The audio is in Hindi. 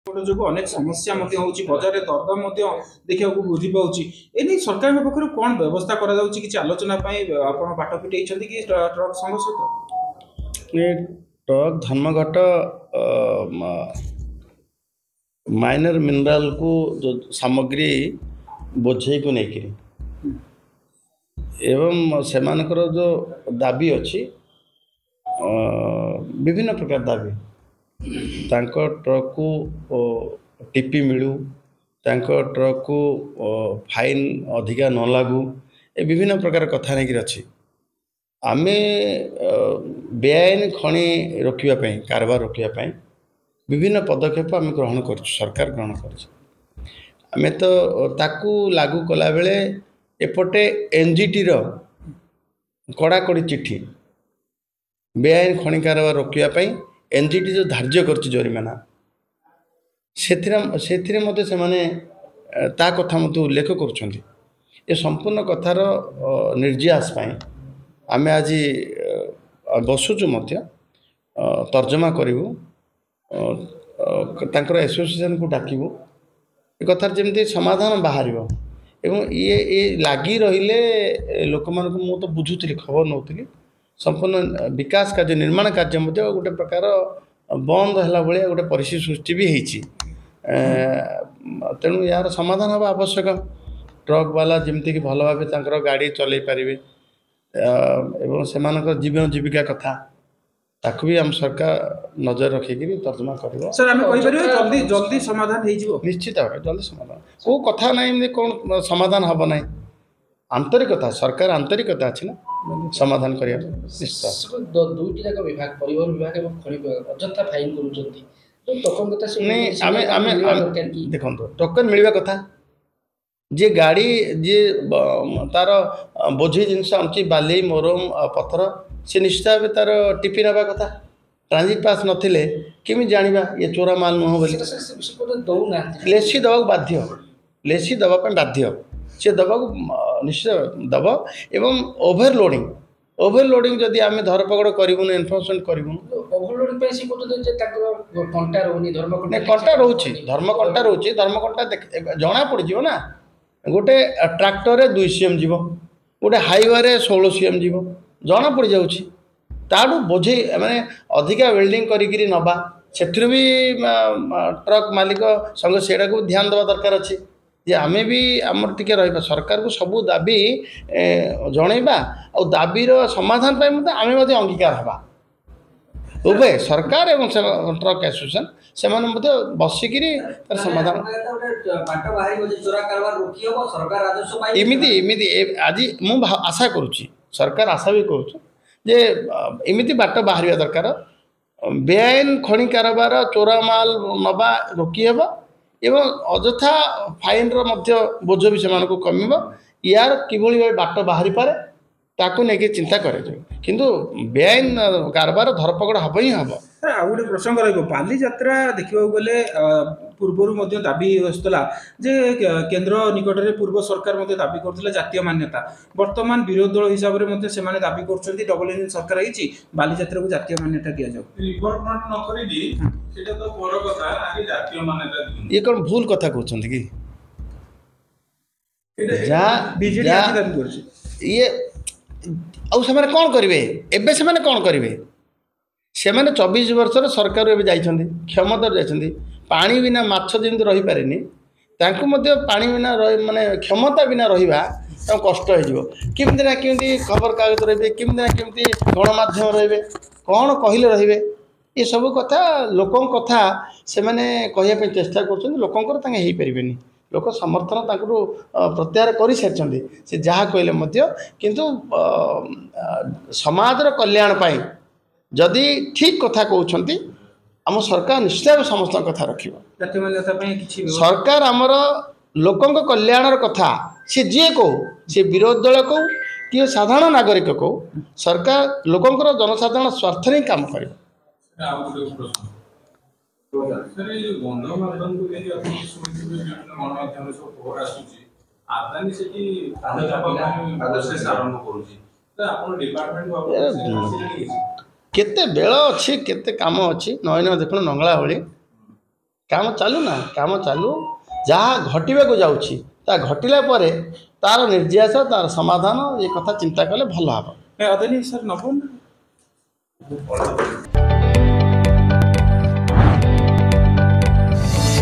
जो अनेक समस्या बजार दरदाम देखा वृद्धि पाँच एने सरकार पक्ष कौन व्यवस्था किसी आलोचना बाट फिटे कि ट्रक संघ सहित ट्रक धर्मघट माइनर मिनराल को जो सामग्री बोझे को लेकर एवं सेमानकर जो दाबी अच्छी विभिन्न प्रकार दाबी तांको ट्रक को टीपी मिलू तांको ट्रक को फाइन अधिका न लागू ए विभिन्न प्रकार कथा नहीं अच्छी आमे बेआईन खनि रोकने कारबार रोकने विभिन्न पदक्षेप आम ग्रहण कर सरकार ग्रहण कर तो ताकू लागू कला बेले एपटे एनजीटी रो कड़ाकड़ी चिट्ठी बेआईन खनि कारबार रोकने एनजीटी जो धार्य कर जरिमाना से माने ता कथा मत उल्लेख कर संपूर्ण कथार निर्यास आमे आज बसुचु तर्जमा करूँ एसोसिएशन को डाकबू ए कथार जमी समाधान बाहर एवं ये लगी रही लोक मान मु तो बुझुली खबर नौली संपूर्ण विकास कार्य निर्माण कार्य गोटे प्रकार बंद है भाया गोटे परिस्थिति सृष्टि भी होती तेणु यार समाधान हवा आवश्यक ट्रक वाला जमीक भल भाव गाड़ी चल पारे एवं से जीवन जीविका कथा ताकू भी आम सरकार नजर रखिकी तर्जमा कर सर आम जल्दी जल्दी समाधान निश्चित भाव जल्दी समाधान को कथा ना कौन समाधान हम ना आंतरिकता सरकार आंतरिकता अच्छी ना समाधान करिया निश्चित दुईटी जाक विभाग परिवहन विभाग और खनि विभाग अजंता फाइन करूछंती टोकन कथा नहीं आमे देखो टोकन मिलवा कथा जे गाड़ी जे तार बोझी जिनस आनुची बाली मोरम पत्थर से निश्चित भाव तार टीपी नवा कथा ट्रांजिट पास नथिले केमी जानिबा ये चोरा माल नुह बोली लेसी दवा बाध्य लेसी दवा बाध्य से दवा निश्चित दब एवं ओभरलोडिंग जदि आम धरपकड़ करूँ एनफोर्समेंट करूँ कंटा रोचे धर्मकंटा जना पड़ ना गोटे ट्रैक्टर 2 CM जीव गोटे हाईवे 16 CM जीव जना पड़ जाऊँ बोझे माने अधिका वेल्डिंग करी नवा से भी ट्रक मालिक संग से ध्यान देवा दरकार अच्छी जे आमे भी आमर टिके रहिबा सरकार को सबू दाबी जणैबा और दाबीर समाधान पाई मते आमे मते अंगीकार हबा उभय सरकार एवं ट्रक एसोसिएशन से माने मते बसिकिरी तर समाधान बाट बाहरी हो चोरा कारबार रोकी हो सरकार राजस्व पाई इमिति आज मु आशा करूची सरकार आशा भी करूछु जे इमिति बाट बाहरिया दरकार बेआईन खनि कारबार चोरा माल नबा रोकी हेबा एवं अजथा फाइन बोझ भी से कम यार किभली बाट बाहरी पारे ताकू नहीं चिंता करे किंतु बेआईन कारबार धरपकड़ हम ही हम आ गोटे प्रसंग बाली यात्रा देखा गले पूर्वर दाबी आसला जे केन्द्र निकट में पूर्व सरकार दाबी करते जातीय मान्यता वर्तमान विरोधी दल हिसाब से दाबी कर डबल इंजिन सरकार होती बाली यात्रा को जातीय मान्यता दि ये कौन भूल कथा कहते कि ये आने कौन करेंगे एवं से कौन करेंगे से 24 वर्षर सरकार एवं जाइछन्ति क्षमता जाइछन्ति पानी बिना माछ जमी रही पारेनी पानी बिना माने क्षमता बिना रहा कष्ट होमती ना केमती खबर कागज रे केमती गणमाध्यम रे कौन कहले रे ये सब कथा लोक कथा से कहवाई चेष्टा कर लोक लोक समर्थन प्रत्याहार कर सारी से जहाँ कहले किंतु समाजर कल्याण पाई जदि ठीक कथा कहते आम सरकार निश्चय समस्त कथा रखिब सरकार आमर लोकों कल्याणर कथा सी जी कौ सी विरोधी दल कौ कि साधारण नागरिक कौ सरकार लोकंर जनसाधारण स्वार्थ ही काम कर केते बेल अच्छी केते काम अच्छी नयन देख नंगला भली काम चालू ना काम चालू जहाँ घटवाक जाऊँगी ता घटिला परे तार निर्यास तार समाधान ये कथा चिंता कले भल हम अदनी सर नबन